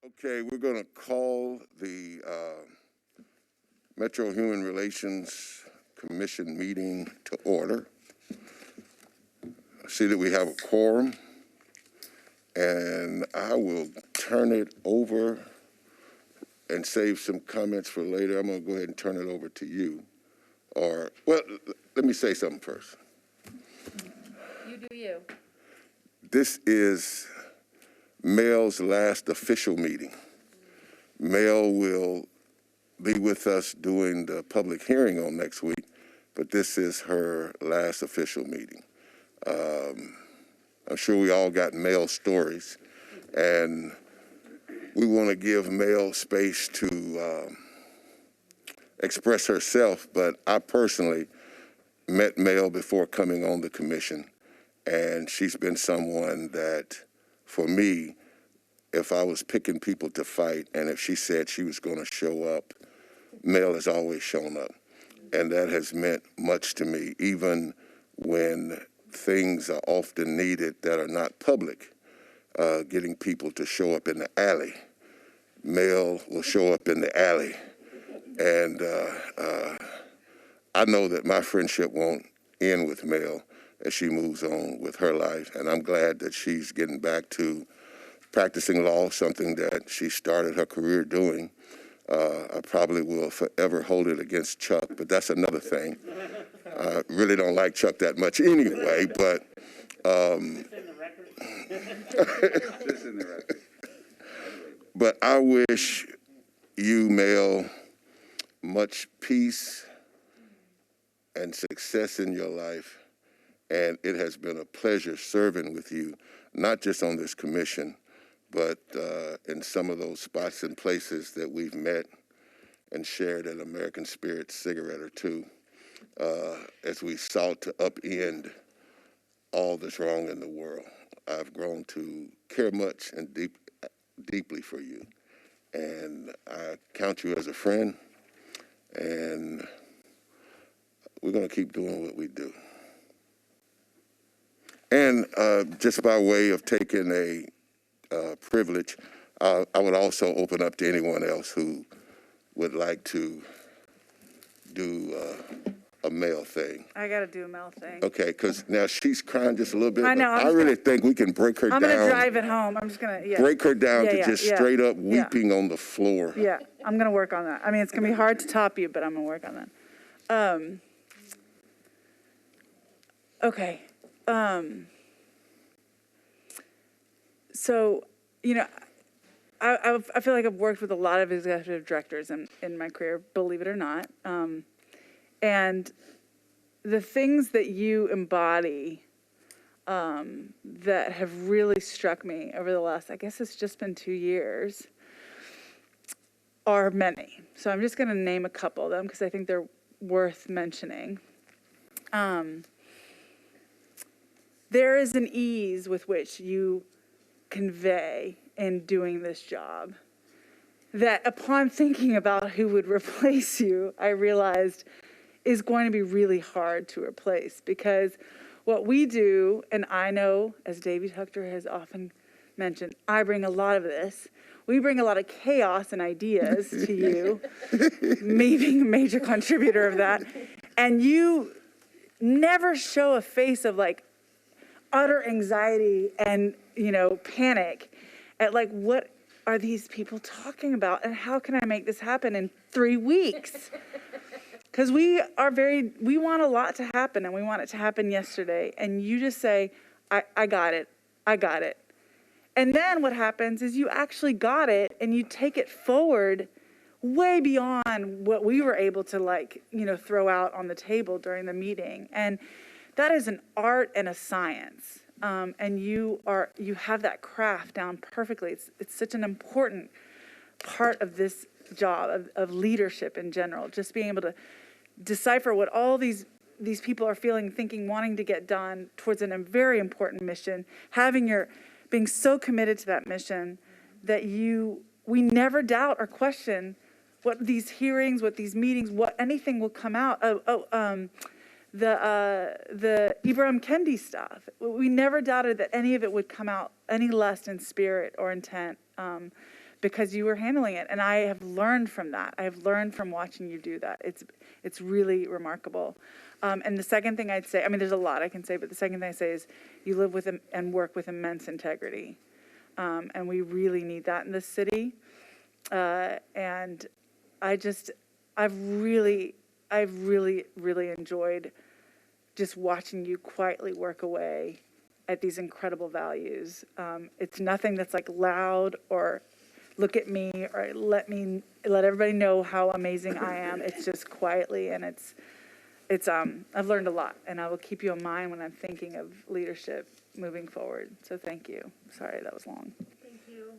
Okay, we're going to call the Metro Human Relations Commission meeting to order. I see that we have a quorum, and I will turn it over and save some comments for later. I'm going to go ahead and turn it over to you. Or, well, let me say something first. You do you. This is Mel's last official meeting. Mel will be with us doing the public hearing on next week, but this is her last official meeting. I'm sure we all got Mel stories, and we want to give Mel space to express herself, but I personally met Mel before coming on the commission, and she's been someone that, for me, if I was picking people to fight, and if she said she was going to show up, Mel has always shown up. And that has meant much to me, even when things are often needed that are not public, getting people to show up in the alley. Mel will show up in the alley. And I know that my friendship won't end with Mel as she moves on with her life. And I'm glad that she's getting back to practicing law, something that she started her career doing. I probably will forever hold it against Chuck, but that's another thing. I really don't like Chuck that much anyway, but... But I wish you, Mel, much peace and success in your life, and it has been a pleasure serving with you, not just on this commission, but in some of those spots and places that we've met and shared an American Spirit cigarette or two as we sought to upend all that's wrong in the world. I've grown to care much and deeply for you, and I count you as a friend, and we're going to keep doing what we do. And just by way of taking a privilege, I would also open up to anyone else who would like to do a Mel thing. I got to do a Mel thing. Okay, because now she's crying just a little bit. I know. I really think we can break her down. I'm going to drive it home. I'm just going to, break her down to just straight up weeping on the floor. Yeah, I'm going to work on that. I mean, it's going to be hard to top you, but I'm going to work on that. Okay. So, you know, I feel like I've worked with a lot of executive directors in my career, believe it or not. And the things that you embody that have really struck me over the last, I guess it's just been 2 years, are many. So I'm just going to name a couple of them because I think they're worth mentioning. There is an ease with which you convey in doing this job that upon thinking about who would replace you, I realized is going to be really hard to replace, because what we do, and I know, as David Hector has often mentioned, I bring a lot of this. We bring a lot of chaos and ideas to you, me being a major contributor of that, and you never show a face of like utter anxiety and, you know, panic at like, what are these people talking about and how can I make this happen in 3 weeks? Because we want a lot to happen and we want it to happen yesterday. And you just say, I got it. And then what happens is you actually got it and you take it forward way beyond what we were able to, like, you know, throw out on the table during the meeting. And that is an art and a science. And you have that craft down perfectly. It's such an important part of this job of leadership in general, just being able to decipher what all these people are feeling, thinking, wanting to get done towards a very important mission, being so committed to that mission that we never doubt or question what these hearings, what these meetings, what anything will come out. The Ibram Kendi stuff. We never doubted that any of it would come out any less in spirit or intent, because you were handling it. And I have learned from that. I have learned from watching you do that. It's really remarkable. And the second thing I'd say, I mean, there's a lot I can say, but the second thing I say is you live with and work with immense integrity. And we really need that in this city. And I've really enjoyed just watching you quietly work away at these incredible values. It's nothing that's like loud or look at me or let everybody know how amazing I am. It's just quietly, and I've learned a lot, and I will keep you in mind when I'm thinking of leadership moving forward. So thank you. Sorry that was long. Thank you.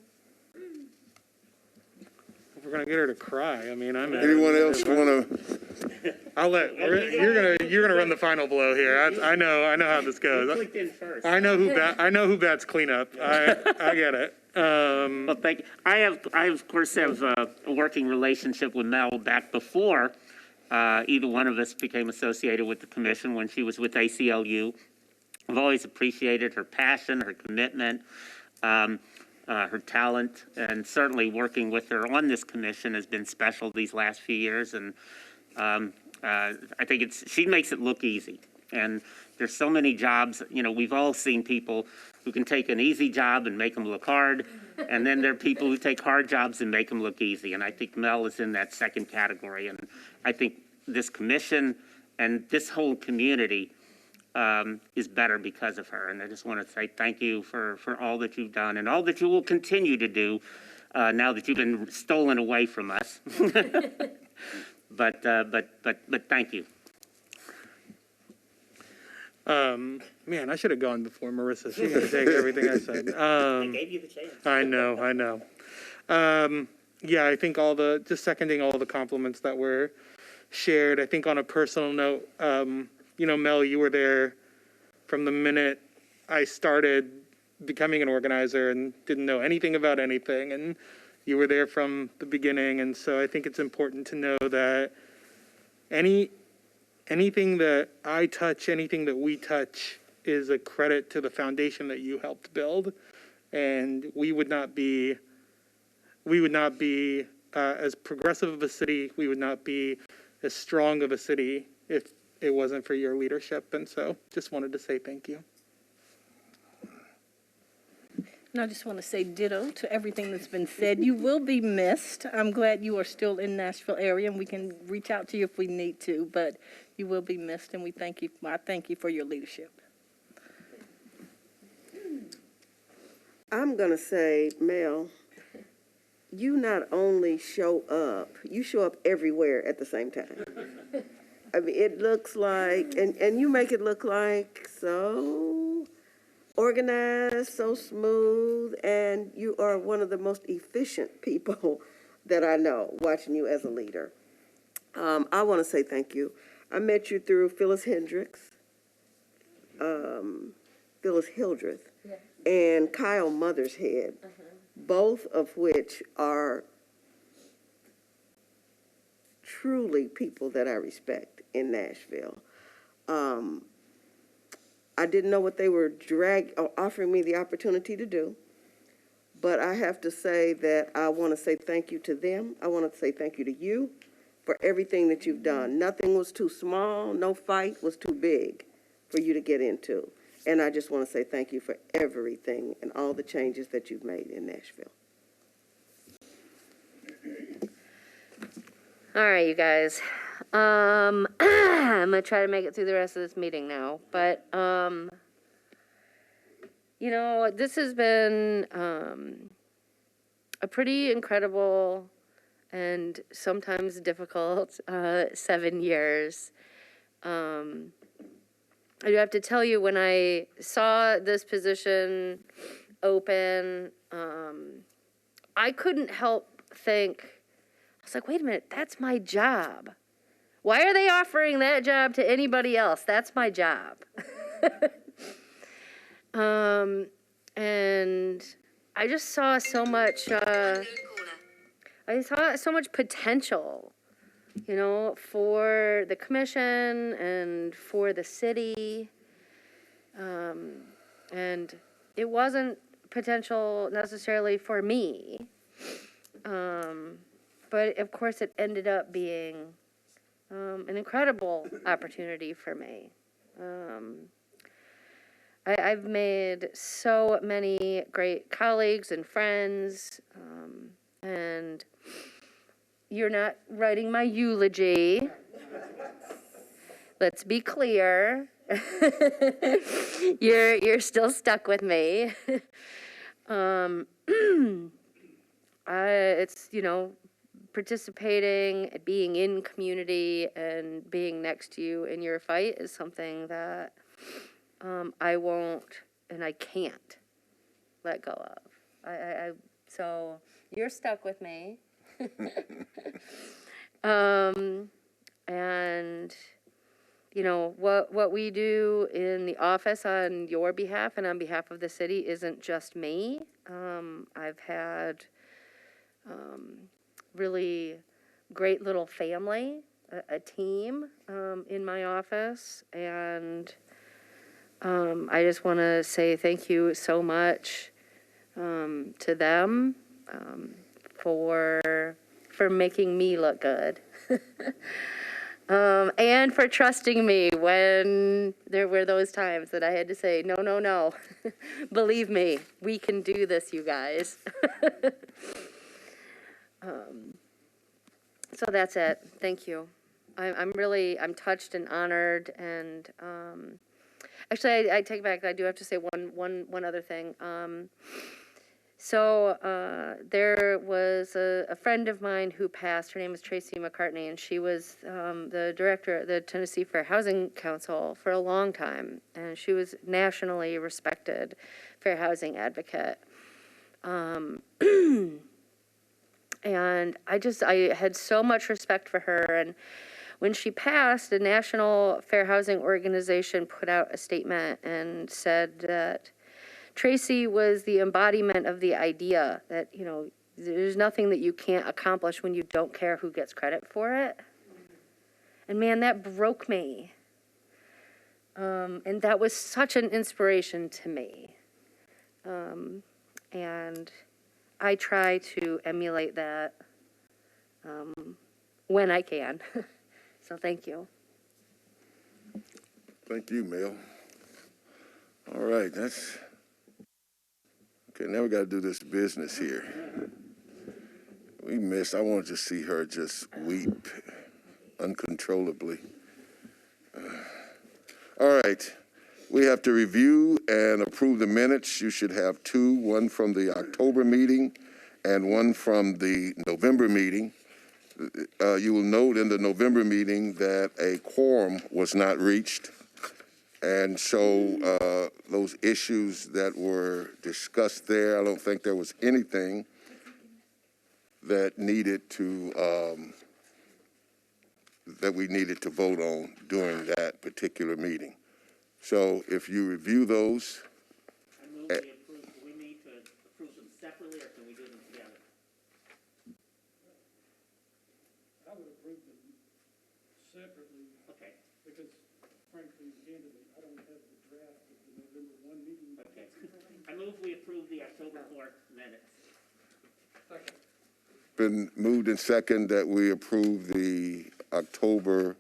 If we're gonna get her to cry, I mean, I'm. Anyone else want to? I'll let. You're gonna run the final blow here. I know how this goes. Clicked in first. I know who bats cleanup. I get it. Well, thank you. I of course have a working relationship with Mel back before either one of us became associated with the commission when she was with ACLU. I've always appreciated her passion, her commitment, her talent, and certainly working with her on this commission has been special these last few years. And I think she makes it look easy. And there's so many jobs, we've all seen people who can take an easy job and make them look hard. And then there are people who take hard jobs and make them look easy. And I think Mel is in that second category. And I think this commission and this whole community is better because of her. And I just want to say thank you for all that you've done and all that you will continue to do now that you've been stolen away from us. But thank you. Man, I should have gone before Marissa. She's gonna take everything I said. I gave you the chance. I know. Yeah, I think just seconding all the compliments that were shared. I think on a personal note, Mel, you were there from the minute I started becoming an organizer and didn't know anything about anything, and you were there from the beginning. And so I think it's important to know that anything that I touch, anything that we touch is a credit to the foundation that you helped build. And we would not be as progressive of a city, we would not be as strong of a city if it wasn't for your leadership. And so just wanted to say thank you. And I just want to say ditto to everything that's been said. You will be missed. I'm glad you are still in Nashville area, and we can reach out to you if we need to, but you will be missed, and we thank you. I thank you for your leadership. I'm going to say, Mel, you not only show up, you show up everywhere at the same time. I mean, it looks like, and you make it look like so organized, so smooth, and you are one of the most efficient people that I know, watching you as a leader. I want to say thank you. I met you through Phyllis Hildreth, and Kyle Mothershead, both of which are truly people that I respect in Nashville. I didn't know what they were offering me the opportunity to do, but I have to say that I want to say thank you to them. I want to say thank you to you for everything that you've done. Nothing was too small, no fight was too big for you to get into. And I just want to say thank you for everything and all the changes that you've made in Nashville. All right, you guys. I'm going to try to make it through the rest of this meeting now. But, this has been a pretty incredible and sometimes difficult 7 years. I do have to tell you, when I saw this position open, I couldn't help think, I was like, wait a minute, that's my job. Why are they offering that job to anybody else? That's my job. And I just saw so much, potential, for the commission and for the city. And it wasn't potential necessarily for me. But of course, it ended up being an incredible opportunity for me. I've made so many great colleagues and friends, and you're not writing my eulogy. Let's be clear. You're still stuck with me. It's, participating, being in community, and being next to you in your fight is something that I won't and I can't let go of. So you're stuck with me. And what we do in the office on your behalf and on behalf of the city isn't just me. I've had really great little family, a team in my office, and I just want to say thank you so much to them for making me look good. And for trusting me when there were those times that I had to say, no. Believe me, we can do this, you guys. So that's it. Thank you. I'm touched and honored, and actually, I take back. I do have to say one other thing. So there was a friend of mine who passed. Her name was Tracy McCartney, and she was the director of the Tennessee Fair Housing Council for a long time, and she was nationally respected fair housing advocate. And I had so much respect for her, and when she passed, the National Fair Housing Organization put out a statement and said that Tracy was the embodiment of the idea that, there's nothing that you can't accomplish when you don't care who gets credit for it. And man, that broke me. And that was such an inspiration to me. And I try to emulate that when I can. So thank you. Thank you, Mel. All right, okay, now we got to do this business here. I wanted to see her just weep uncontrollably. All right, we have to review and approve the minutes. You should have two, one from the October meeting and one from the November meeting. You will note in the November meeting that a quorum was not reached. And so those issues that were discussed there, I don't think there was anything that we needed to vote on during that particular meeting. So if you review those. I move we approve. Do we need to approve them separately, or can we do them together? I would approve them separately. Okay. Because frankly, candidly, I don't have the draft of the November 1 meeting. Okay. I move we approve the October 4th minutes. Second. Been moved and second that we approve the October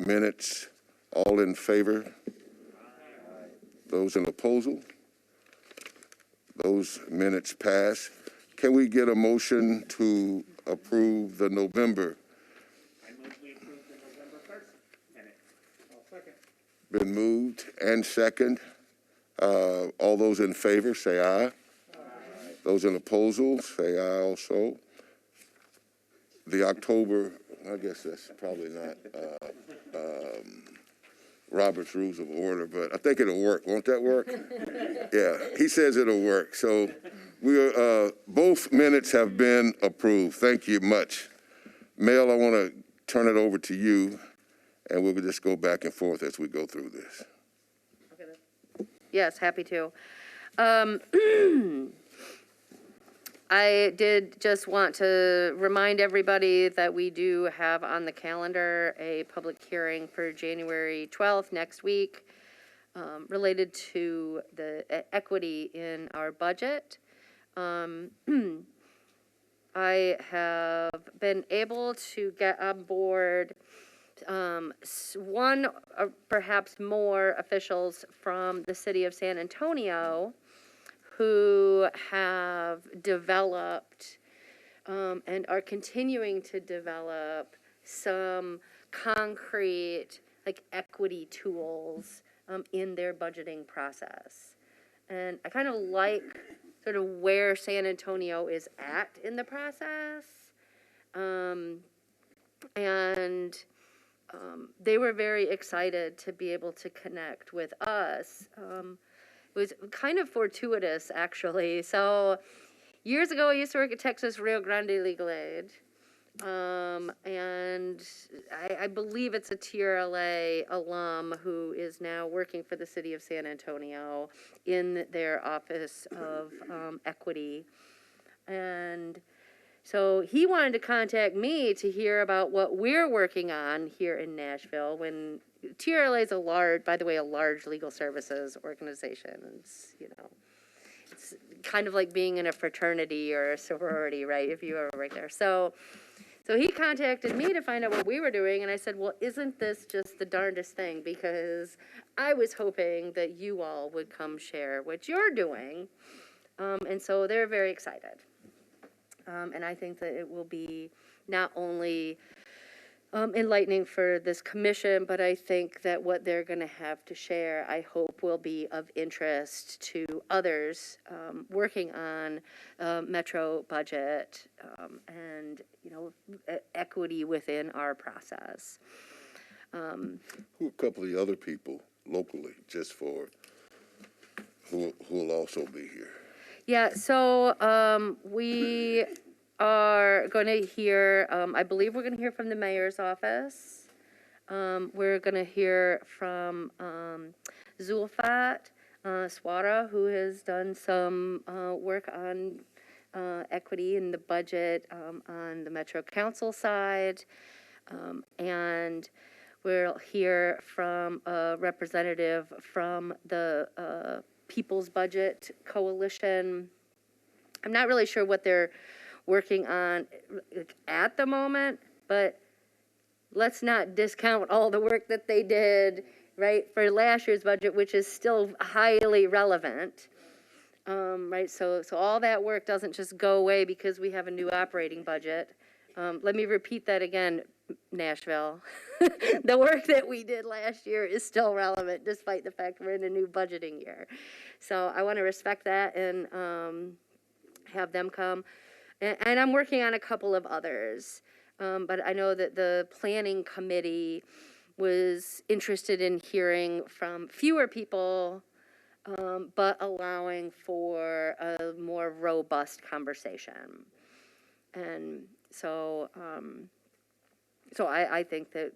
minutes. All in favor? Aye. Those in opposal? Those minutes pass. Can we get a motion to approve the November? I move we approve the November 1st minutes. I'll second. Been moved and second. All those in favor, say aye. Aye. Those in opposal, say aye also. The October, I guess that's probably not Robert's Rules of Order, but I think it'll work. Won't that work? Yeah, he says it'll work. So both minutes have been approved. Thank you much. Mel, I want to turn it over to you, and we'll just go back and forth as we go through this. Okay. Yes, happy to. I did just want to remind everybody that we do have on the calendar a public hearing for January 12th next week related to the equity in our budget. I have been able to get on board one or perhaps more officials from the city of San Antonio who have developed and are continuing to develop some concrete, like, equity tools in their budgeting process. And I kind of like sort of where San Antonio is at in the process. They were very excited to be able to connect with us. It was kind of fortuitous, actually. So years ago, I used to work at Texas Rio Grande Legal Aid. And I believe it's a TRLA alum who is now working for the city of San Antonio in their office of equity. And so he wanted to contact me to hear about what we're working on here in Nashville. When TRLA is by the way, a large legal services organization. It's, it's kind of like being in a fraternity or a sorority, right? If you were right there. So he contacted me to find out what we were doing, and I said, well, isn't this just the darndest thing? Because I was hoping that you all would come share what you're doing. And so they're very excited. And I think that it will be not only enlightening for this commission, but I think that what they're going to have to share, I hope, will be of interest to others working on Metro budget and, equity within our process. Who a couple of the other people locally, just for who will also be here? Yeah, so we are going to hear, I believe we're going to hear from the mayor's office. We're going to hear from Zulfat Swara, who has done some work on equity in the budget on the Metro Council side. And we'll hear from a representative from the People's Budget Coalition. I'm not really sure what they're working on at the moment, but let's not discount all the work that they did, right, for last year's budget, which is still highly relevant, right? So all that work doesn't just go away because we have a new operating budget. Let me repeat that again, Nashville. The work that we did last year is still relevant despite the fact we're in a new budgeting year. So I want to respect that and have them come. And I'm working on a couple of others. But I know that the planning committee was interested in hearing from fewer people, but allowing for a more robust conversation. And so I think that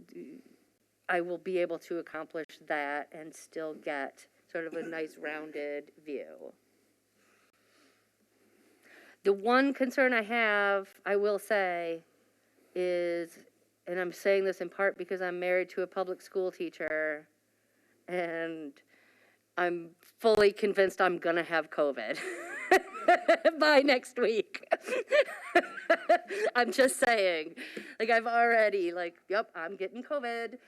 I will be able to accomplish that and still get sort of a nice rounded view. The one concern I have, I will say, is, and I'm saying this in part because I'm married to a public school teacher, and I'm fully convinced I'm gonna have COVID by next week. I'm just saying, like, I've already, like, yep, I'm getting COVID.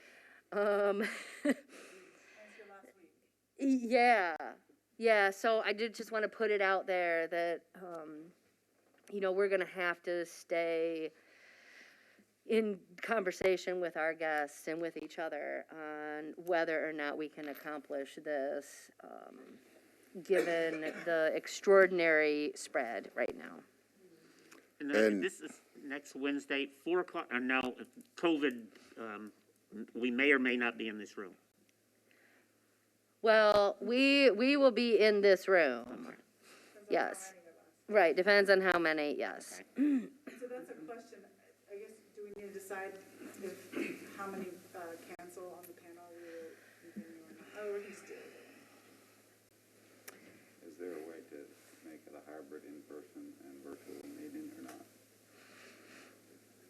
Yeah, so I did just want to put it out there that, we're going to have to stay in conversation with our guests and with each other on whether or not we can accomplish this, given the extraordinary spread right now. And this is next Wednesday, 4 o'clock. No, COVID, we may or may not be in this room. Well, we will be in this room. Yes. Right, depends on how many, yes. So that's a question, I guess, do we need to decide how many cancel on the panel we're continuing or not? Oh, we're just doing it. Is there a way to make it a hybrid in-person and virtual meeting or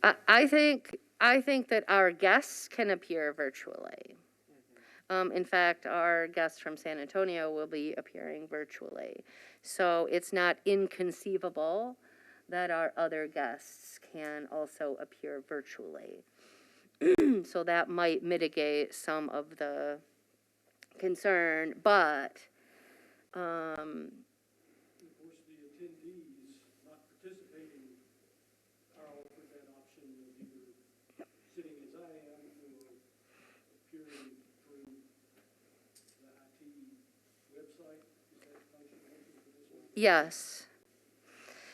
not? I think that our guests can appear virtually. In fact, our guests from San Antonio will be appearing virtually. So it's not inconceivable that our other guests can also appear virtually. So that might mitigate some of the concern, but, Of course, the attendees not participating are offered that option of either sitting as I am or appearing through the IT website. Is that functionality for this one? yes.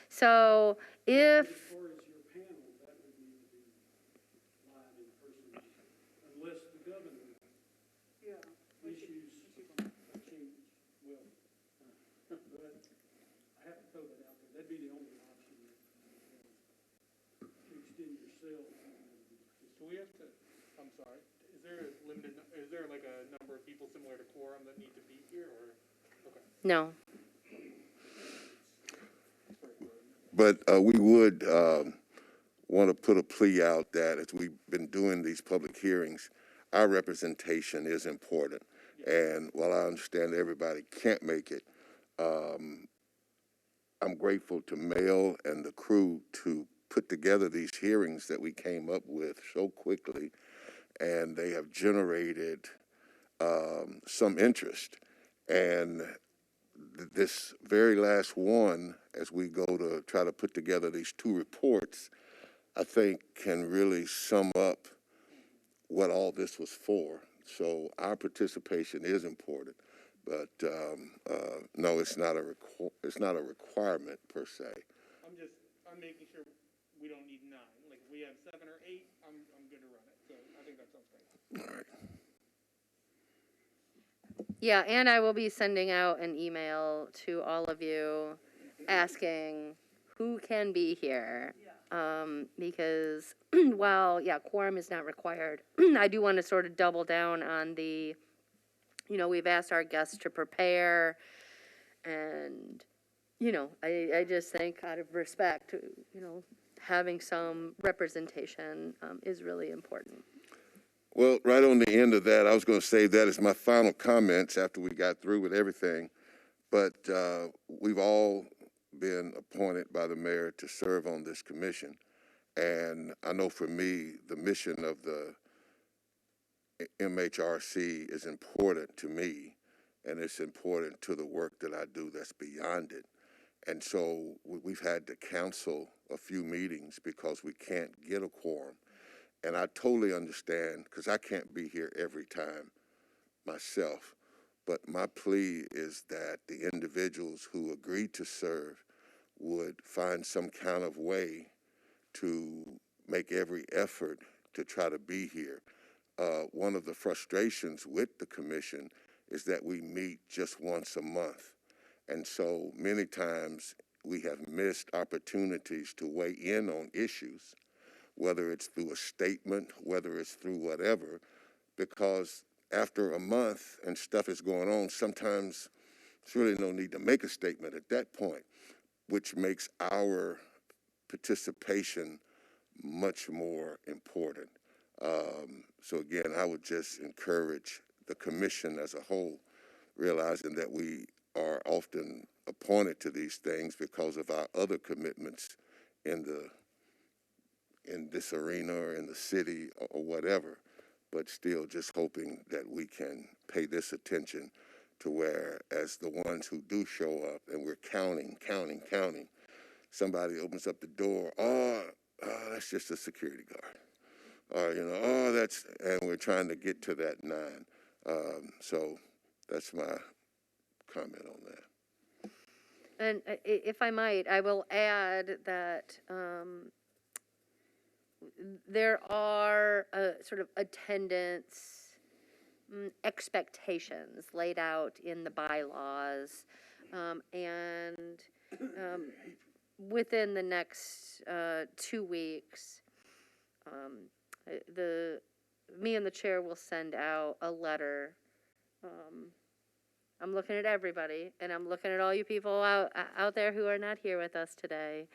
So if, As far as your panel, that would need to be live in person, unless the governor issues a change. Well, but I have to throw that out there. That'd be the only option to extend yourself. Do we have to, I'm sorry, is there a limited, is there like a number of people similar to quorum that need to be here, or? Okay. no, But we would want to put a plea out that as we've been doing these public hearings, our representation is important. And while I understand everybody can't make it, I'm grateful to Mel and the crew to put together these hearings that we came up with so quickly, and they have generated some interest. And this very last one, as we go to try to put together these two reports, I think can really sum up what all this was for. So our participation is important, but no, it's not a requirement per se. I'm making sure we don't need 9. Like if we have 7 or 8, I'm good to run it. So I think that sounds great. All right. yeah, and I will be sending out an email to all of you asking who can be here. Because while, yeah, quorum is not required, I do want to sort of double down on the, we've asked our guests to prepare, and, I just think out of respect, having some representation is really important. Well, right on the end of that, I was going to say that as my final comments after we got through with everything, but we've all been appointed by the mayor to serve on this commission. And I know for me, the mission of the MHRC is important to me, and it's important to the work that I do that's beyond it. And so we've had to cancel a few meetings because we can't get a quorum. And I totally understand, because I can't be here every time myself. But my plea is that the individuals who agreed to serve would find some kind of way to make every effort to try to be here. One of the frustrations with the commission is that we meet just once a month. And so many times we have missed opportunities to weigh in on issues, whether it's through a statement, whether it's through whatever, because after a month and stuff is going on, sometimes there's really no need to make a statement at that point, which makes our participation much more important. So again, I would just encourage the commission as a whole, realizing that we are often appointed to these things because of our other commitments in this arena or in the city or whatever, but still just hoping that we can pay this attention to where, as the ones who do show up and we're counting, somebody opens up the door, oh, that's just a security guard. Or, and we're trying to get to that 9. So that's my comment on that. And if I might, I will add that there are sort of attendance expectations laid out in the bylaws, and within the next 2 weeks, me and the chair will send out a letter. I'm looking at everybody, and I'm looking at all you people out there who are not here with us today.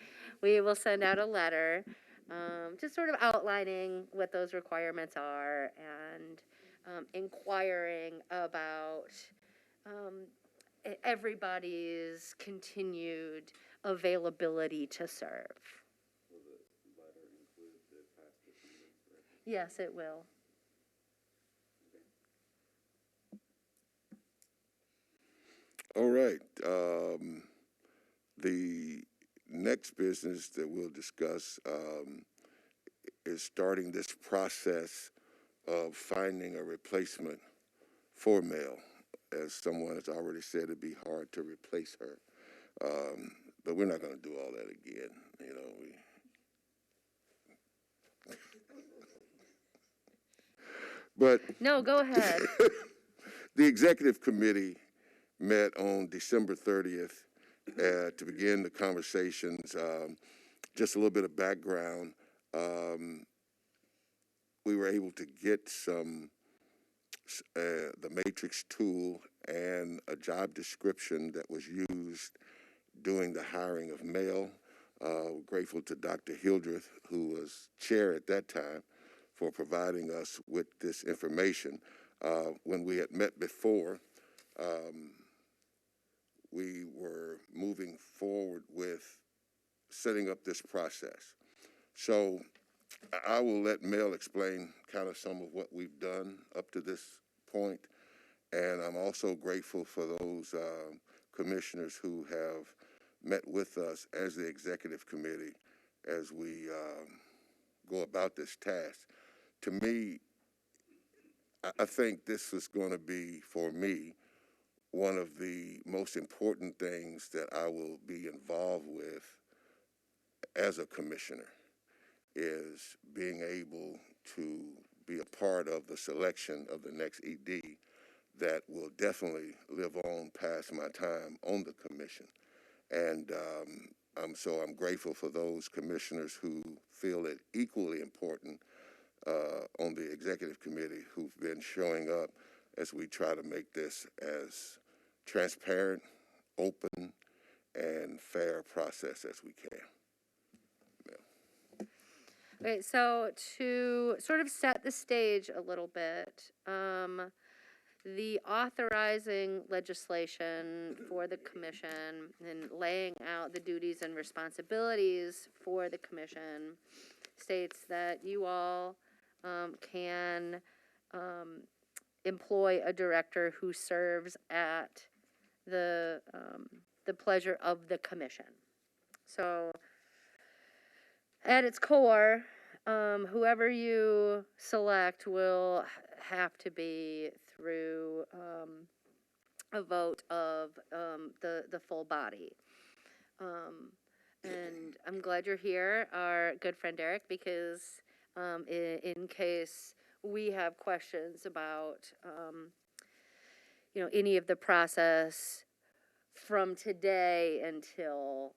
We will send out a letter, just sort of outlining what those requirements are and inquiring about everybody's continued availability to serve. Will the letter include the past attendance record? Yes, it will. All right. The next business that we'll discuss is starting this process of finding a replacement for Mel. As someone has already said, it'd be hard to replace her. But we're not going to do all that again. You know, But No, go ahead. the executive committee met on December 30th to begin the conversations. Just a little bit of background. We were able to get the matrix tool and a job description that was used during the hiring of Mel. Grateful to Dr. Hildreth, who was chair at that time, for providing us with this information. When we had met before, we were moving forward with setting up this process. So I will let Mel explain kind of some of what we've done up to this point. And I'm also grateful for those commissioners who have met with us as the executive committee as we go about this task. To me, I think this is going to be, for me, one of the most important things that I will be involved with as a commissioner, is being able to be a part of the selection of the next ED that will definitely live on past my time on the commission. And I'm grateful for those commissioners who feel it equally important on the executive committee, who've been showing up as we try to make this as transparent, open, and fair process as we can. Okay, so to sort of set the stage a little bit, the authorizing legislation for the commission and laying out the duties and responsibilities for the commission states that you all can employ a director who serves at the pleasure of the commission. So at its core, whoever you select will have to be through a vote of the full body. And I'm glad you're here, our good friend Eric, because in case we have questions about any of the process from today until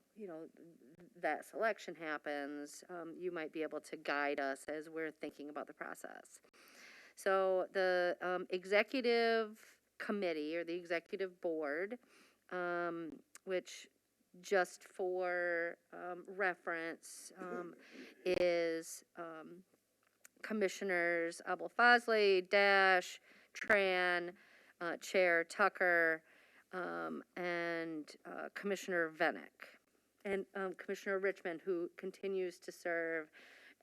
that selection happens, you might be able to guide us as we're thinking about the process. So the executive committee, or the executive board, which just for reference is Commissioners Abel Fazli, Dash, Tran, Chair Tucker, and Commissioner Venick, and Commissioner Richmond, who continues to serve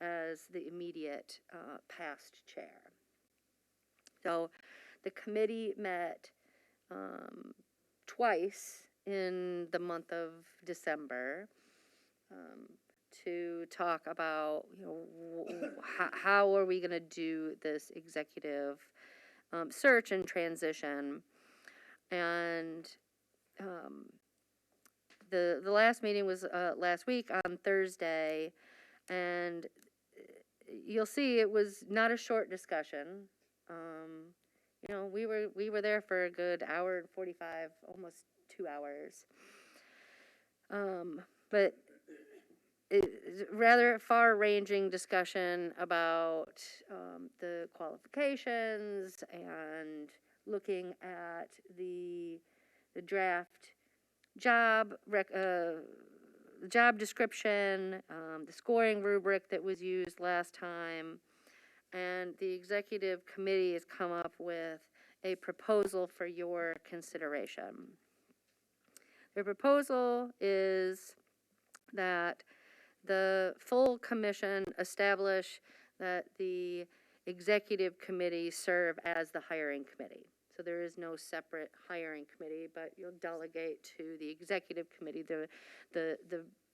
as the immediate past chair. So the committee met twice in the month of December to talk about, how are we going to do this executive search and transition. And the last meeting was last week on Thursday, and you'll see it was not a short discussion. We were there for a good hour and 45, almost 2 hours. But it's rather far-ranging discussion about the qualifications and looking at the draft job description, the scoring rubric that was used last time, and the executive committee has come up with a proposal for your consideration. The proposal is that the full commission establish that the executive committee serve as the hiring committee. So there is no separate hiring committee, but you'll delegate to the executive committee the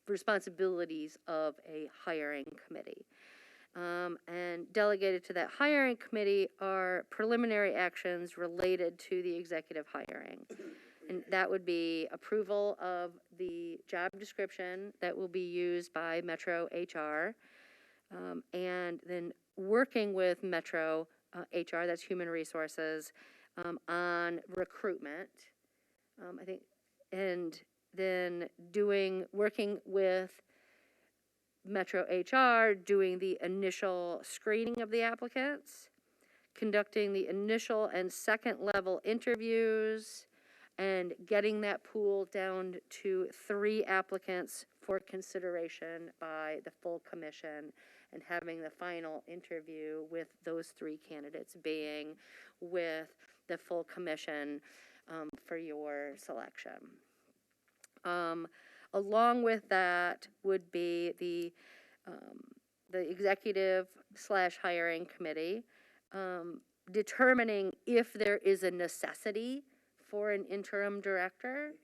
responsibilities of a hiring committee. And delegated to that hiring committee are preliminary actions related to the executive hiring. And that would be approval of the job description that will be used by Metro HR, and then working with Metro HR, that's Human Resources, on recruitment, I think, and then working with Metro HR, doing the initial screening of the applicants, conducting the initial and second level interviews, and getting that pool down to 3 applicants for consideration by the full commission, and having the final interview with those 3 candidates being with the full commission for your selection. Along with that would be the executive/hiring committee determining if there is a necessity for an interim director.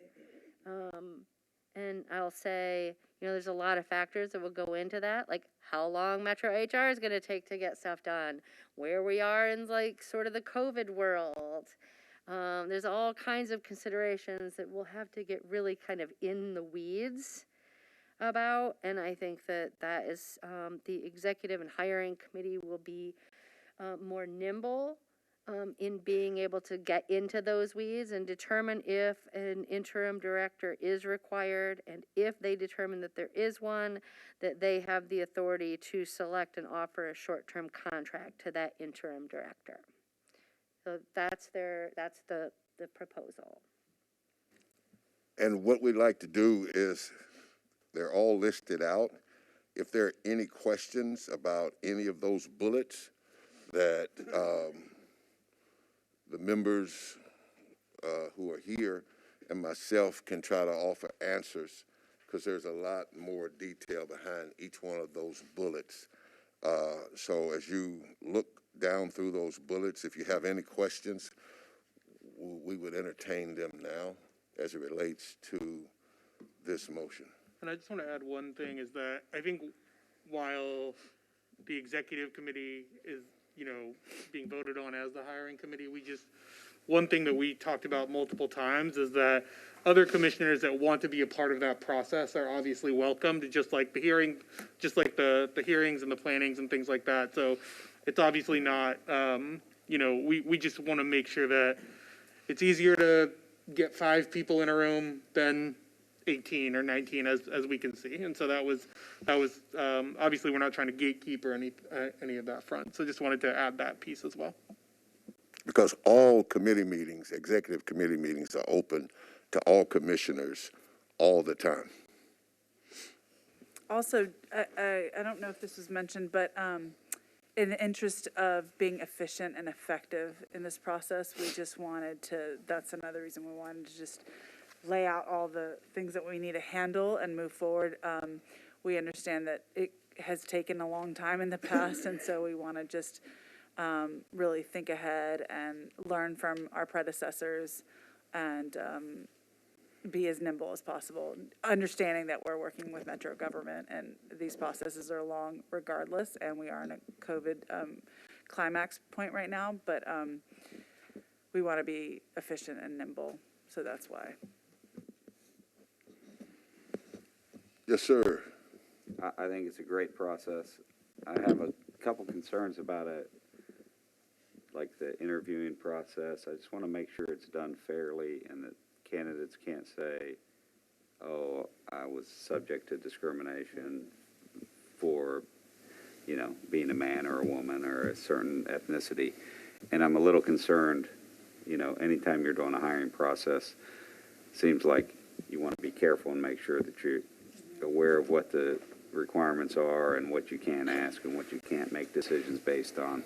And I'll say, there's a lot of factors that will go into that, like how long Metro HR is going to take to get stuff done, where we are in sort of the COVID world. There's all kinds of considerations that we'll have to get really kind of in the weeds about, and I think that is the executive and hiring committee will be more nimble in being able to get into those weeds and determine if an interim director is required, and if they determine that there is one, that they have the authority to select and offer a short-term contract to that interim director. So that's the proposal. And what we'd like to do is, they're all listed out. If there are any questions about any of those bullets that the members who are here and myself can try to offer answers, because there's a lot more detail behind each one of those bullets. So as you look down through those bullets, if you have any questions, we would entertain them now as it relates to this motion. And I just want to add one thing, is that I think while the executive committee is, being voted on as the hiring committee, one thing that we talked about multiple times is that other commissioners that want to be a part of that process are obviously welcome to, just like the hearings and the plannings and things like that. So it's obviously not, we just want to make sure that it's easier to get 5 people in a room than 18 or 19, as we can see. And so that was obviously we're not trying to gatekeep or any of that front. So just wanted to add that piece as well. Because all committee meetings, executive committee meetings, are open to all commissioners all the time. Also, I don't know if this was mentioned, but in the interest of being efficient and effective in this process, we just wanted to, that's another reason we wanted to just lay out all the things that we need to handle and move forward. We understand that it has taken a long time in the past, and so we want to just really think ahead and learn from our predecessors and be as nimble as possible, understanding that we're working with Metro government and these processes are long regardless, and we are in a COVID climax point right now, but we want to be efficient and nimble, so that's why. Yes, sir. I think it's a great process. I have a couple concerns about it, like the interviewing process. I just want to make sure it's done fairly and that candidates can't say, oh, I was subject to discrimination for, being a man or a woman or a certain ethnicity. And I'm a little concerned, anytime you're doing a hiring process, seems like you want to be careful and make sure that you're aware of what the requirements are and what you can ask and what you can't make decisions based on.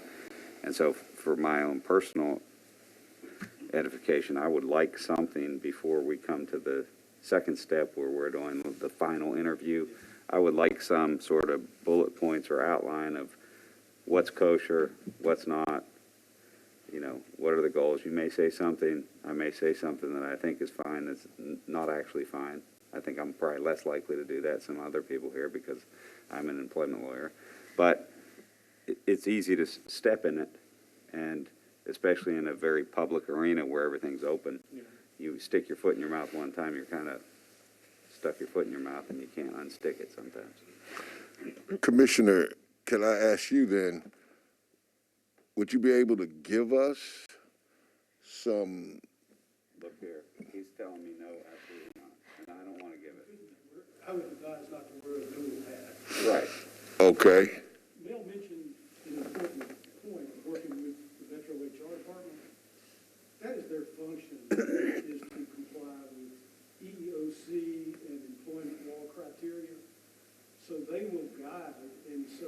And so for my own personal edification, I would like something before we come to the second step where we're doing the final interview, I would like some sort of bullet points or outline of what's kosher, what's not, you know, what are the goals. You may say something, I may say something that I think is fine that's not actually fine. I think I'm probably less likely to do that than some other people here because I'm an employment lawyer. But it's easy to step in it, and especially in a very public arena where everything's open. Yeah. You stick your foot in your mouth one time, you're kind of stuck your foot in your mouth and you can't unstick it sometimes. Commissioner, can I ask you then, would you be able to give us some, Look here, he's telling me no, absolutely not, and I don't want to give it. I would advise not to wear a dual hat. Right. okay, Mel mentioned an important point of working with the Metro HR department. That is their function, is to comply with EEOC and employment law criteria. So they will guide, and so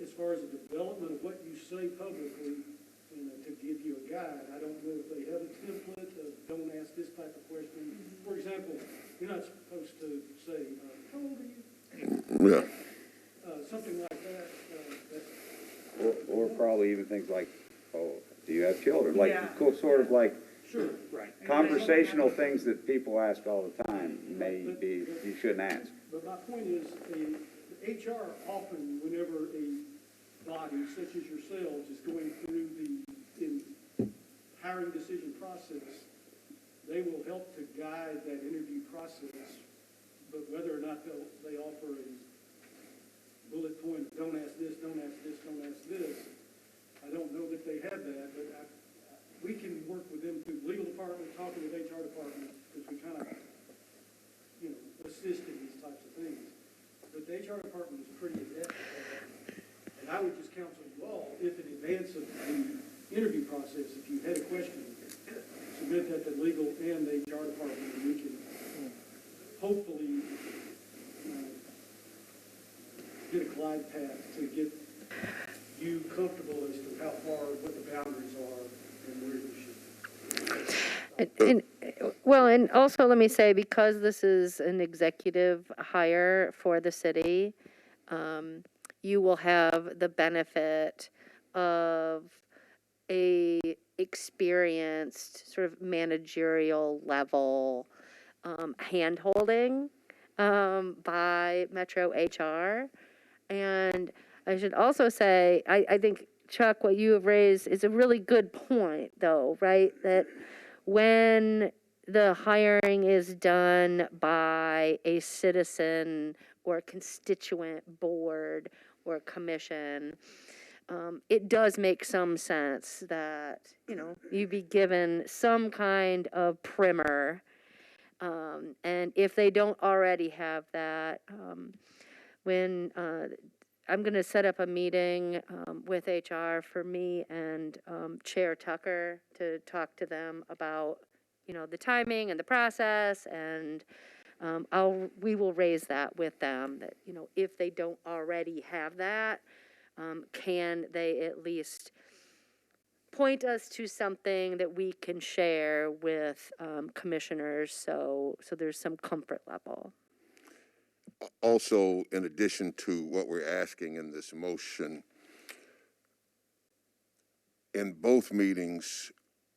as far as the development of what you say publicly, you know, to give you a guide, I don't know if they have a template of don't ask this type of question. For example, you're not supposed to say, how old are you? yeah, Something like that, Or probably even things like, oh, do you have children? Like, Yeah. cool, sort of like sure, right. conversational things that people ask all the time, may be, you shouldn't ask. But my point is, the HR often, whenever a body such as yourselves is going through the hiring decision process, they will help to guide that interview process. But whether or not they offer a bullet point, don't ask this, don't ask this, don't ask this, I don't know that they have that, but we can work with them through the legal department, talking with HR department, because we kind of, you know, assist in these types of things. But the HR department is pretty adept at that. And I would just counsel you all, if in advance of the interview process, if you had a question, submit that to legal and the HR department, and we can hopefully get a glide path to get you comfortable as to how far, what the boundaries are and where you should. Well, and also let me say, because this is an executive hire for the city, you will have the benefit of a experienced sort of managerial level hand-holding by Metro HR. And I should also say, I think, Chuck, what you have raised is a really good point, though, right? That when the hiring is done by a citizen or constituent board or commission, it does make some sense that, you know, you be given some kind of primer. And if they don't already have that, when I'm going to set up a meeting with HR for me and Chair Tucker to talk to them about, you know, the timing and the process, and we will raise that with them, that, you know, if they don't already have that, can they at least point us to something that we can share with commissioners, so there's some comfort level. also, in addition to what we're asking in this motion, in both meetings,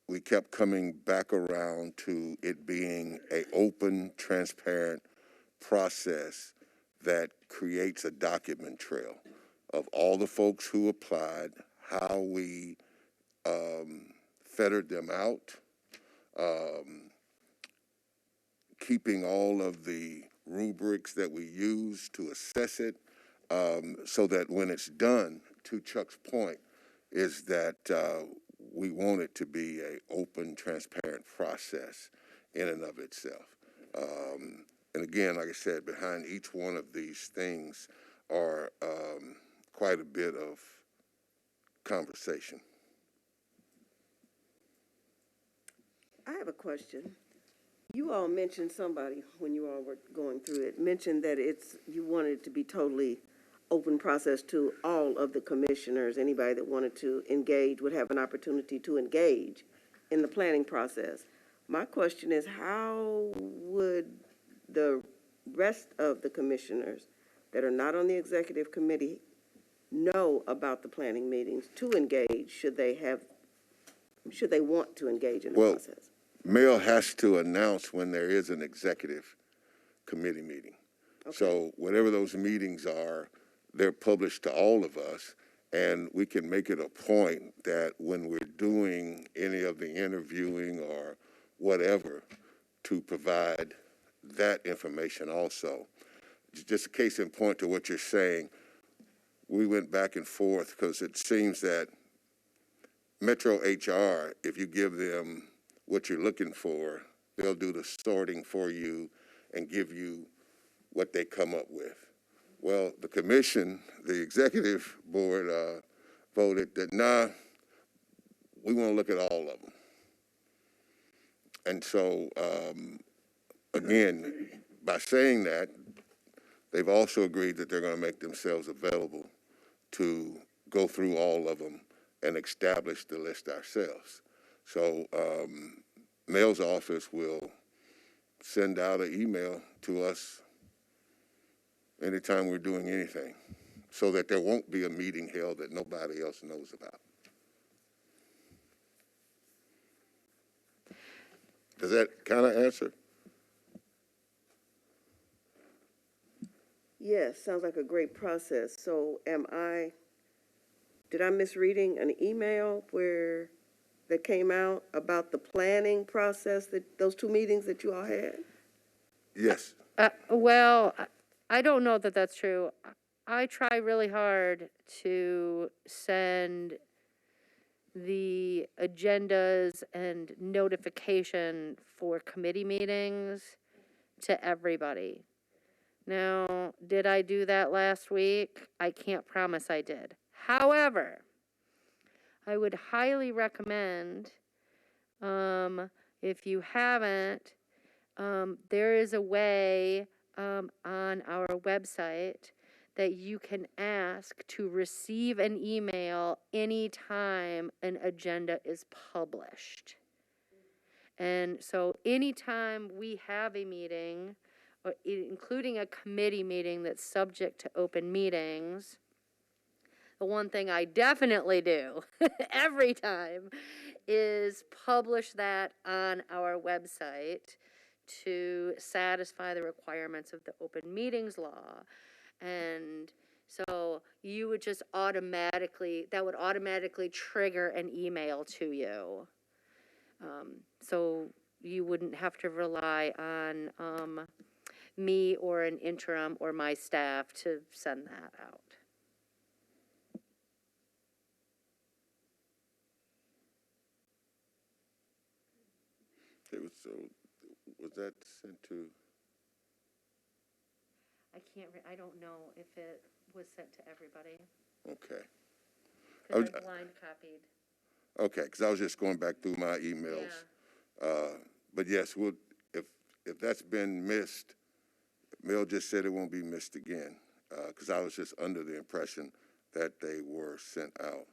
we kept coming back around to it being an open, transparent process that creates a document trail of all the folks who applied, how we fettered them out, keeping all of the rubrics that we use to assess it, so that when it's done, to Chuck's point, is that we want it to be an open, transparent process in and of itself. And again, like I said, behind each one of these things are quite a bit of conversation. I have a question. You all mentioned, somebody, when you all were going through it, mentioned that you wanted it to be totally open process to all of the commissioners. Anybody that wanted to engage would have an opportunity to engage in the planning process. My question is, how would the rest of the commissioners that are not on the executive committee know about the planning meetings to engage, should they want to engage in the Well, process? Mail has to announce when there is an executive committee meeting. Okay. So whatever those meetings are, they're published to all of us, and we can make it a point that when we're doing any of the interviewing or whatever, to provide that information also. Just a case in point to what you're saying, we went back and forth because it seems that Metro HR, if you give them what you're looking for, they'll do the sorting for you and give you what they come up with. Well, the commission, the executive board voted that, nah, we want to look at all of them. And so, again, by saying that, they've also agreed that they're going to make themselves available to go through all of them and establish the list ourselves. So Mail's office will send out an email to us anytime we're doing anything, so that there won't be a meeting held that nobody else knows about. Does that kind of answer? Yes, sounds like a great process. So did I misreading an email that came out about the planning process, those two meetings that you all had? Yes. Well, I don't know that that's true. I try really hard to send the agendas and notification for committee meetings to everybody. Now, did I do that last week? I can't promise I did. However, I would highly recommend, if you haven't, there is a way on our website that you can ask to receive an email anytime an agenda is published. And so anytime we have a meeting, or including a committee meeting that's subject to open meetings, the one thing I definitely do every time is publish that on our website to satisfy the requirements of the open meetings law. And so you would just that would automatically trigger an email to you. So you wouldn't have to rely on me or an interim or my staff to send that out. So was that sent to? I don't know if it was sent to everybody. Okay. Because I blind copied. Okay, because I was just going back through my emails. Yeah. But yes, if that's been missed, Mel just said it won't be missed again, because I was just under the impression that they were sent out.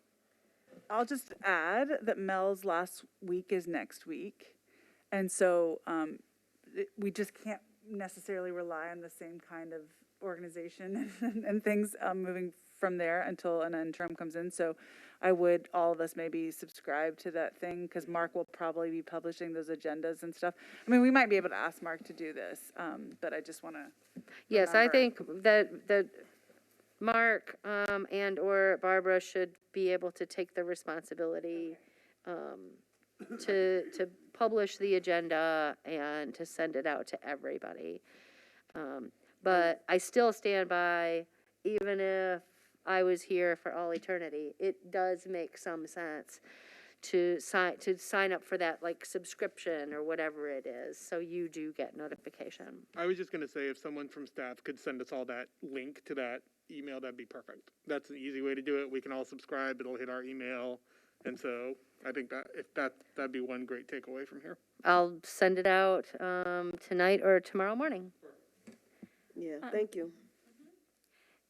I'll just add that Mel's last week is next week. And so we just can't necessarily rely on the same kind of organization and things moving from there until an interim comes in. So I would, all of us maybe subscribe to that thing, because Mark will probably be publishing those agendas and stuff. I mean, we might be able to ask Mark to do this, but I just want to Yes, I think that Mark and or Barbara should be able to take the responsibility to publish the agenda and to send it out to everybody. But I still stand by, even if I was here for all eternity, it does make some sense to sign up for that, like, subscription or whatever it is, so you do get notification. I was just going to say, if someone from staff could send us all that link to that email, that'd be perfect. That's an easy way to do it. We can all subscribe. It'll hit our email. And so I think that'd be one great takeaway from here. I'll send it out tonight or tomorrow morning. Yeah, thank you.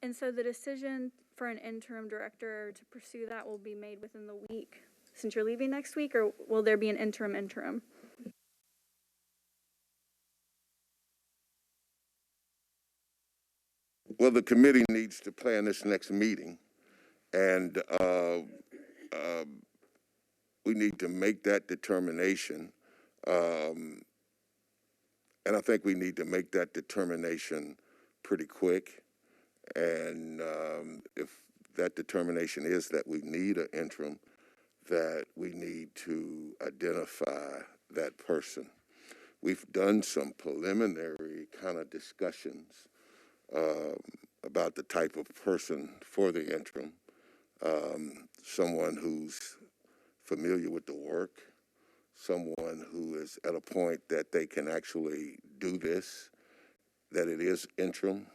And so the decision for an interim director to pursue that will be made within the week since you're leaving next week, or will there be an interim? Well, the committee needs to plan this next meeting, and we need to make that determination. And I think we need to make that determination pretty quick. And if that determination is that we need an interim, that we need to identify that person. We've done some preliminary kind of discussions about the type of person for the interim. Someone who's familiar with the work, someone who is at a point that they can actually do this, that it is interim.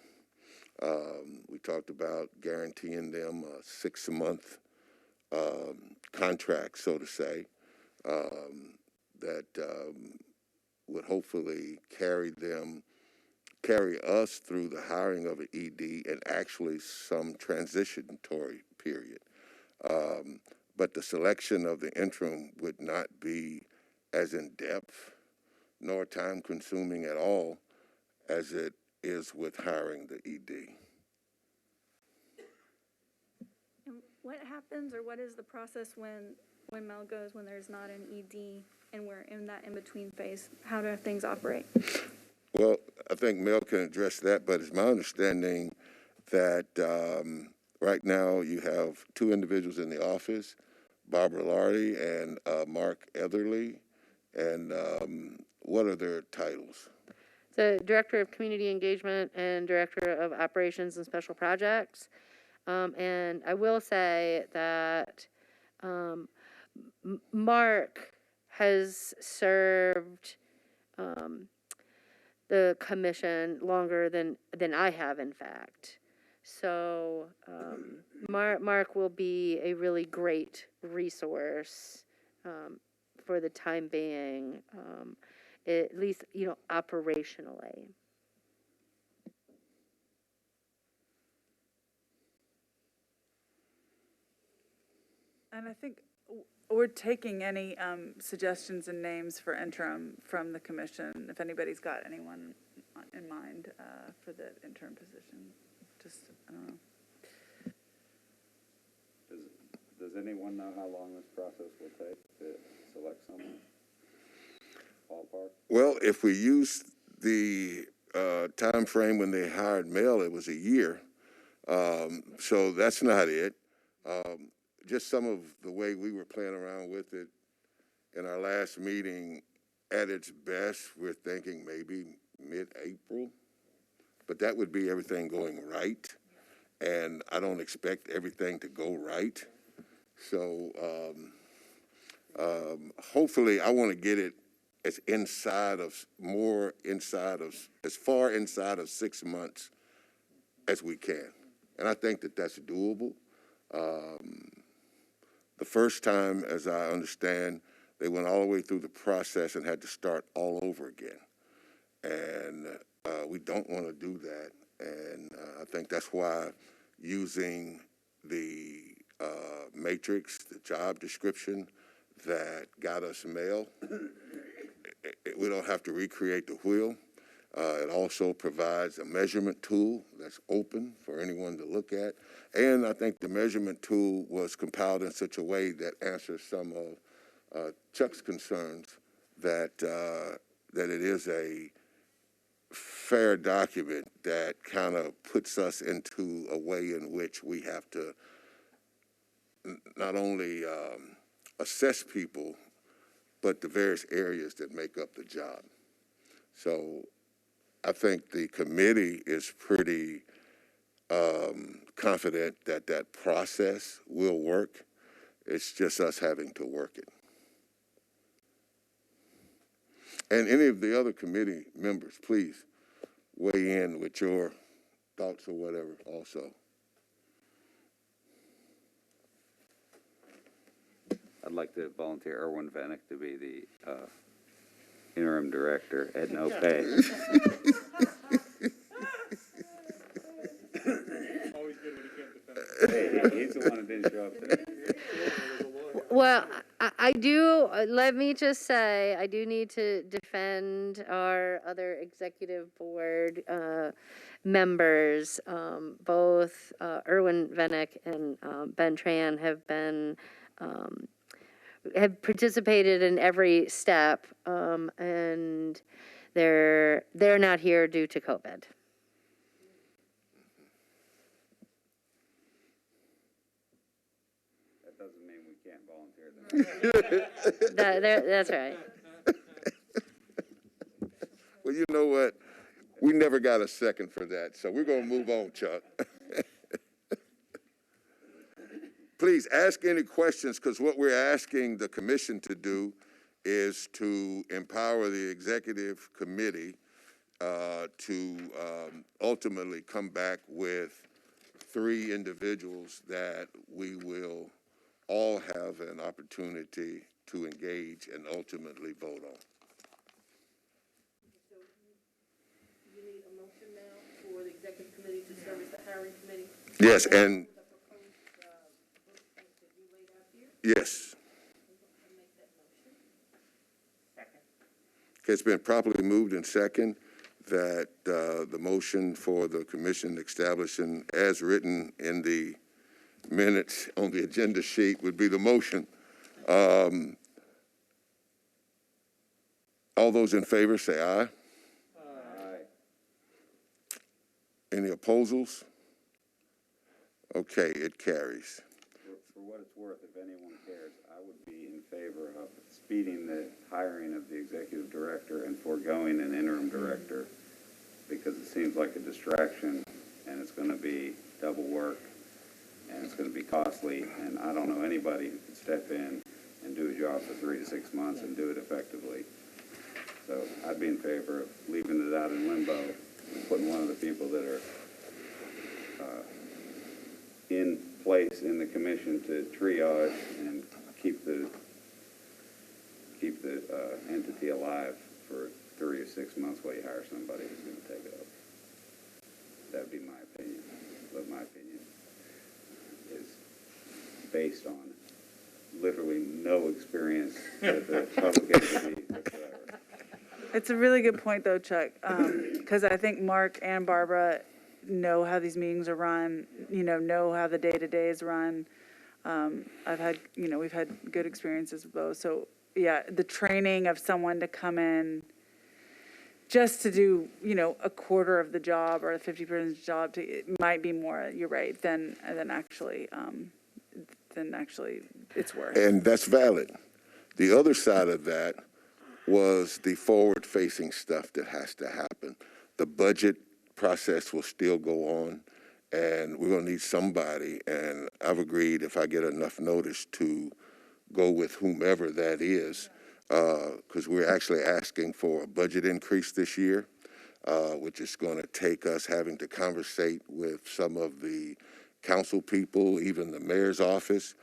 We talked about guaranteeing them a 6-month contract, so to say, that would hopefully carry us through the hiring of an ED and actually some transitory period. But the selection of the interim would not be as in-depth nor time-consuming at all as it is with hiring the ED. And what happens, or what is the process when Mel goes, when there's not an ED and we're in that in-between phase? How do things operate? Well, I think Mel can address that, but it's my understanding that right now you have 2 individuals in the office, Barbara Lardy and Mark Etherly. And what are their titles? The Director of Community Engagement and Director of Operations and Special Projects. And I will say that Mark has served the commission longer than I have, in fact. So Mark will be a really great resource for the time being, at least, operationally. And I think we're taking any suggestions and names for interim from the commission, if anybody's got anyone in mind for the interim position. Just, I don't know. Does anyone know how long this process will take to select someone? Ballpark? Well, if we use the time frame when they hired Mel, it was a year. So that's not it. Just some of the way we were playing around with it in our last meeting, at its best, we're thinking maybe mid-April. But that would be everything going right. And I don't expect everything to go right. So hopefully I want to get it as far inside of 6 months as we can. And I think that that's doable. The first time, as I understand, they went all the way through the process and had to start all over again. And we don't want to do that. And I think that's why using the matrix, the job description that got us Mel, we don't have to recreate the wheel. It also provides a measurement tool that's open for anyone to look at. And I think the measurement tool was compiled in such a way that answers some of Chuck's concerns that it is a fair document that kind of puts us into a way in which we have to not only assess people, but the various areas that make up the job. So I think the committee is pretty confident that that process will work. It's just us having to work it. And any of the other committee members, please weigh in with your thoughts or whatever also. I'd like to volunteer Erwin Vanek to be the interim director at no pay. Always good when you can't defend it. Hey, he's the one that didn't show up today. Well, I do, let me just say, I do need to defend our other executive board members, both Erwin Vennick and Ben Tran have participated in every step, and they're not here due to COVID. That doesn't mean we can't volunteer them. That's right. Well, you know what? We never got a second for that, so we're going to move on, Chuck. Please ask any questions, because what we're asking the commission to do is to empower the executive committee to ultimately come back with 3 individuals that we will all have an opportunity to engage and ultimately vote on. So you need a motion now for the executive committee to serve as the hiring committee? Yes, and yes. Okay, it's been properly moved and second that the motion for the commission establishing as written in the minutes on the agenda sheet would be the motion. All those in favor say aye. Aye. Any opposals? Okay, it carries. For what it's worth, if anyone cares, I would be in favor of speeding the hiring of the executive director and foregoing an interim director, because it seems like a distraction, and it's going to be double work, and it's going to be costly, and I don't know anybody who can step in and do a job for 3 to 6 months and do it effectively. So I'd be in favor of leaving it out in limbo and putting one of the people that are in place in the commission to triage and keep the entity alive for 3 or 6 months while you hire somebody who's going to take it over. That'd be my opinion. But my opinion is based on literally no experience with the public entity whatsoever. It's a really good point, though, Chuck, because I think Mark and Barbara know how these meetings are run, know how the day-to-day is run. I've had, we've had good experiences with both. So, yeah, the training of someone to come in just to do, a quarter of the job or 50% of the job, it might be more, you're right, than actually it's worth. And that's valid. The other side of that was the forward-facing stuff that has to happen. The budget process will still go on, and we're going to need somebody, and I've agreed if I get enough notice to go with whomever that is, because we're actually asking for a budget increase this year, which is going to take us having to conversate with some of the council people, even the mayor's office.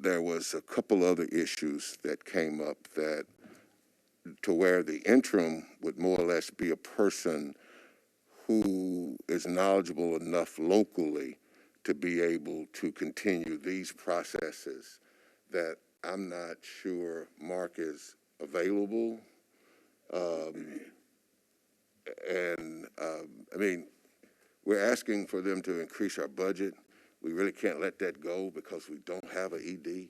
There was a couple other issues that came up that to where the interim would more or less be a person who is knowledgeable enough locally to be able to continue these processes that I'm not sure Mark is available. We're asking for them to increase our budget. We really can't let that go because we don't have an ED,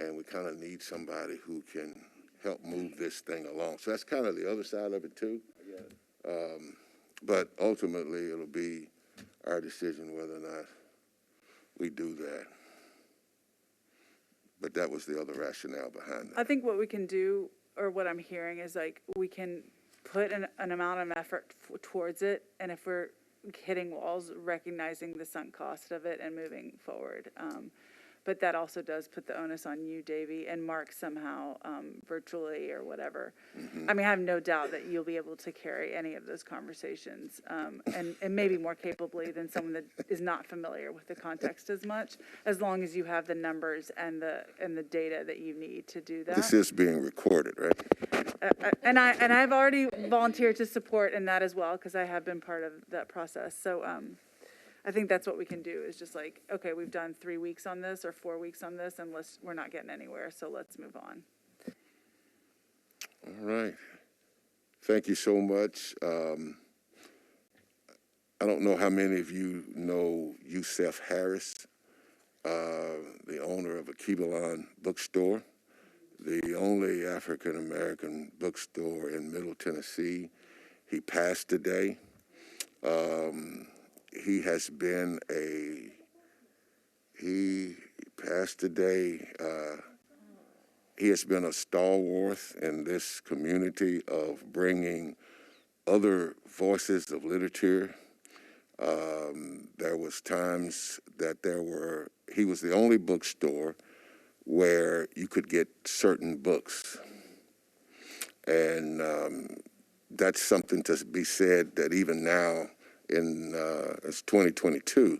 and we kind of need somebody who can help move this thing along. So that's kind of the other side of it too. But ultimately, it'll be our decision whether or not we do that. But that was the other rationale behind that. I think what we can do, or what I'm hearing, is we can put an amount of effort towards it, and if we're hitting walls, recognizing the sunk cost of it and moving forward. But that also does put the onus on you, Davey, and Mark somehow virtually or whatever. Mm-hmm. I have no doubt that you'll be able to carry any of those conversations and maybe more capably than someone that is not familiar with the context as much, as long as you have the numbers and the data that you need to do that. This is being recorded, right? And I've already volunteered to support in that as well, because I have been part of that process. So I think that's what we can do is just okay, we've done 3 weeks on this or 4 weeks on this, and we're not getting anywhere, so let's move on. All right. Thank you so much. I don't know how many of you know Yusef Harris, the owner of a Kibalon bookstore, the only African-American bookstore in Middle Tennessee. He passed today. He passed today. He has been a stalwart in this community of bringing other voices of literature. There was times that he was the only bookstore where you could get certain books. And that's something to be said that even now it's 2022,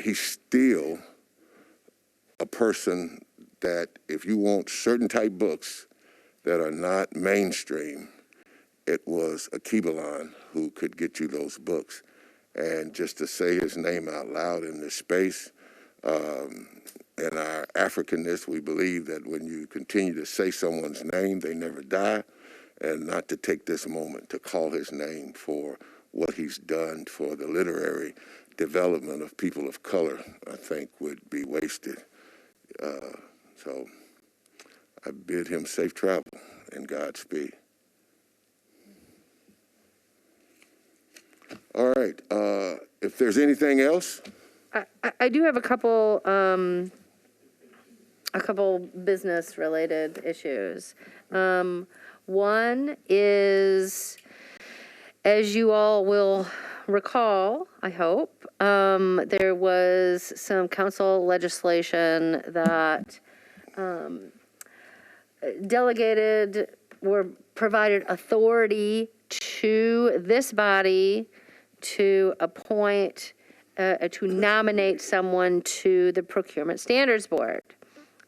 he's still a person that if you want certain type books that are not mainstream, it was a Kibalon who could get you those books. And just to say his name out loud in this space, in our Africanness, we believe that when you continue to say someone's name, they never die, and not to take this moment to call his name for what he's done for the literary development of people of color, I think would be wasted. So I bid him safe travel and Godspeed. All right, if there's anything else? I do have a couple business-related issues. One is, as you all will recall, I hope, there was some council legislation that provided authority to this body to appoint, to nominate someone to the Procurement Standards Board.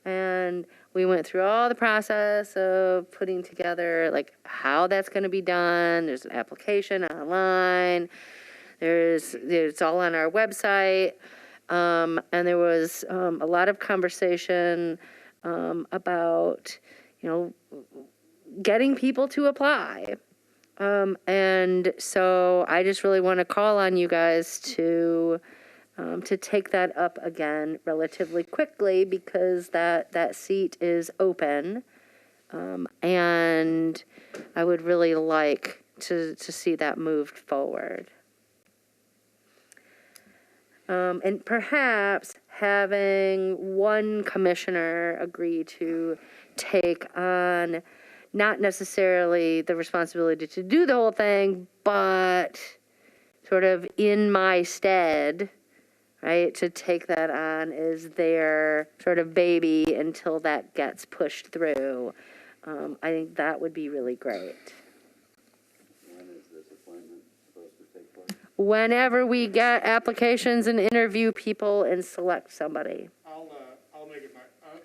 And we went through all the process of putting together like how that's going to be done. There's an application online. It's all on our website. And there was a lot of conversation about, getting people to apply. And so I just really want to call on you guys to take that up again relatively quickly, because that seat is open. And I would really like to see that moved forward. And perhaps having one commissioner agree to take on not necessarily the responsibility to do the whole thing, but sort of in my stead, right, to take that on as their sort of baby until that gets pushed through. I think that would be really great. When is this appointment supposed to take place? Whenever we get applications and interview people and select somebody.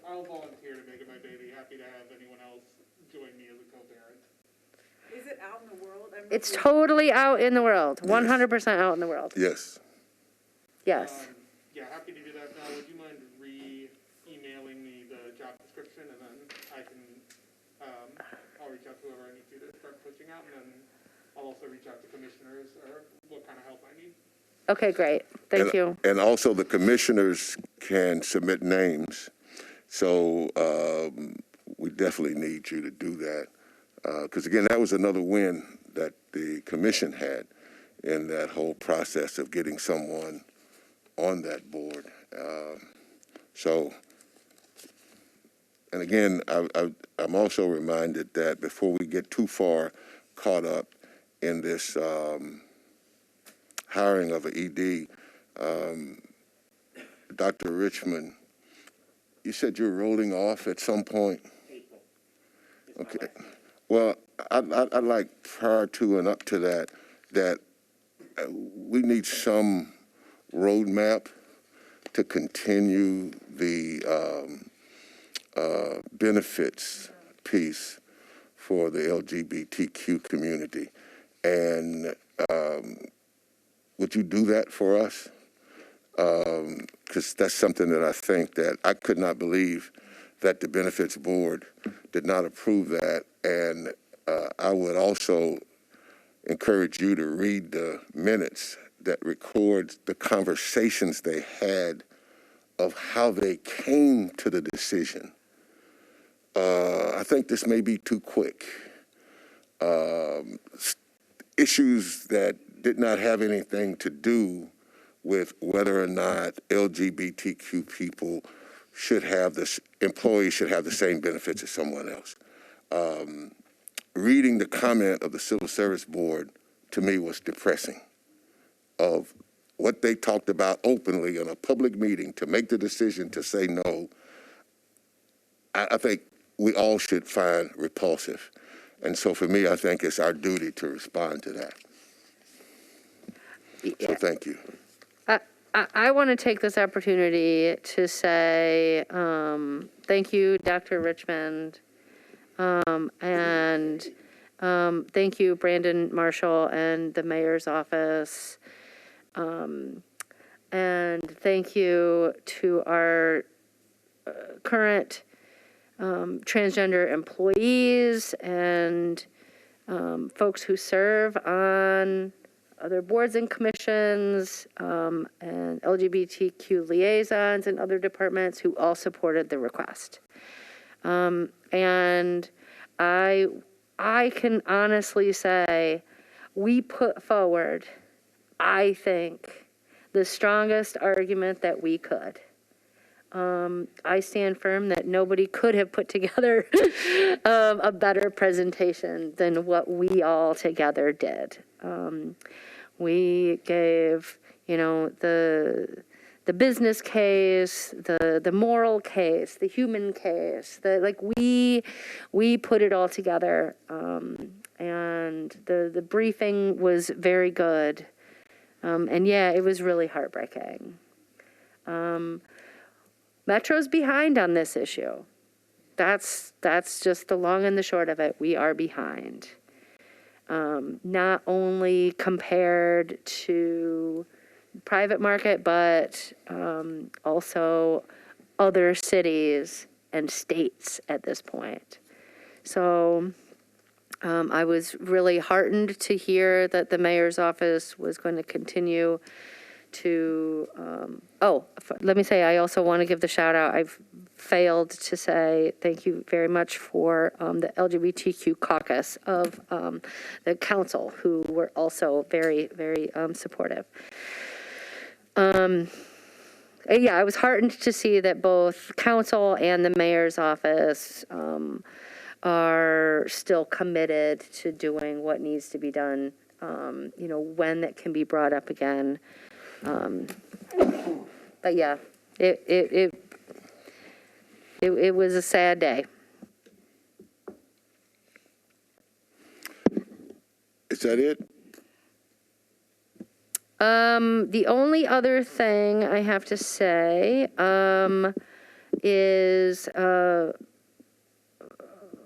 I'll volunteer to make it my baby. Happy to have anyone else join me as a co-parent. Is it out in the world? It's totally out in the world, 100% out in the world. Yes. Yes. Yeah, happy to do that. Now, would you mind re-emailing me the job description, and then I can, I'll reach out to whoever I need to start pushing out, and then I'll also reach out to commissioners or what kind of help I need. Okay, great. Thank you. And also the commissioners can submit names. So we definitely need you to do that. Because again, that was another win that the commission had in that whole process of getting someone on that board. And again, I'm also reminded that before we get too far caught up in this hiring of an ED, Dr. Richmond, you said you're rolling off at some point? April. Okay. Well, I'd like prior to and up to that we need some roadmap to continue the benefits piece for the LGBTQ community. And would you do that for us? Because that's something that I think that I could not believe that the benefits board did not approve that. And I would also encourage you to read the minutes that records the conversations they had of how they came to the decision. I think this may be too quick. Issues that did not have anything to do with whether or not LGBTQ people should have this, employees should have the same benefits as someone else. Reading the comment of the Civil Service Board to me was depressing, of what they talked about openly in a public meeting to make the decision to say no. I think we all should find repulsive. And so for me, I think it's our duty to respond to that. So thank you. I want to take this opportunity to say thank you, Dr. Richmond, and thank you, Brandon Marshall and the mayor's office, and thank you to our current transgender employees and folks who serve on other boards and commissions, and LGBTQ liaisons and other departments who all supported the request. And I can honestly say we put forward, I think, the strongest argument that we could. I stand firm that nobody could have put together a better presentation than what we all together did. We gave, you know, the business case, the moral case, the human case, we put it all together. And the briefing was very good. And yeah, it was really heartbreaking. Metro's behind on this issue. That's just the long and the short of it. We are behind. Not only compared to private market, but also other cities and states at this point. So I was really heartened to hear that the mayor's office was going to continue to, let me say, I also want to give the shout out. I've failed to say thank you very much for the LGBTQ caucus of the council, who were also very, very supportive. Yeah, I was heartened to see that both council and the mayor's office are still committed to doing what needs to be done, you know, when that can be brought up again. But yeah, it was a sad day. Is that it? The only other thing I have to say is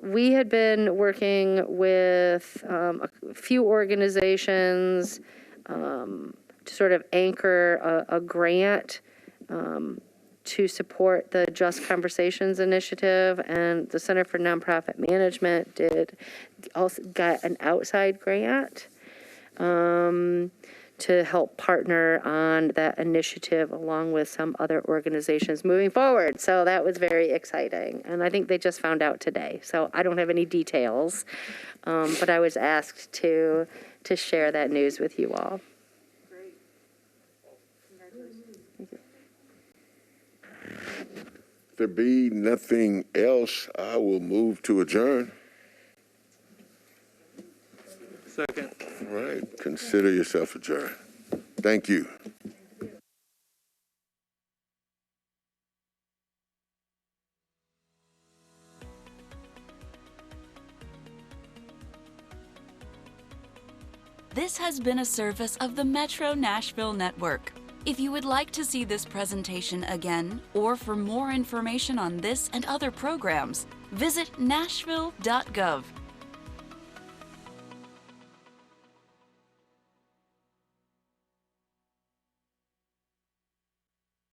we had been working with a few organizations to sort of anchor a grant to support the Just Conversations initiative, and the Center for Nonprofit Management got an outside grant to help partner on that initiative along with some other organizations moving forward. So that was very exciting. And I think they just found out today. So I don't have any details, but I was asked to share that news with you all. Great. Congratulations. Thank you. If there be nothing else, I will move to adjourn. Second. All right, consider yourself adjourned. Thank you. This has been a service of the Metro Nashville Network. If you would like to see this presentation again, or for more information on this and other programs, visit nashville.gov.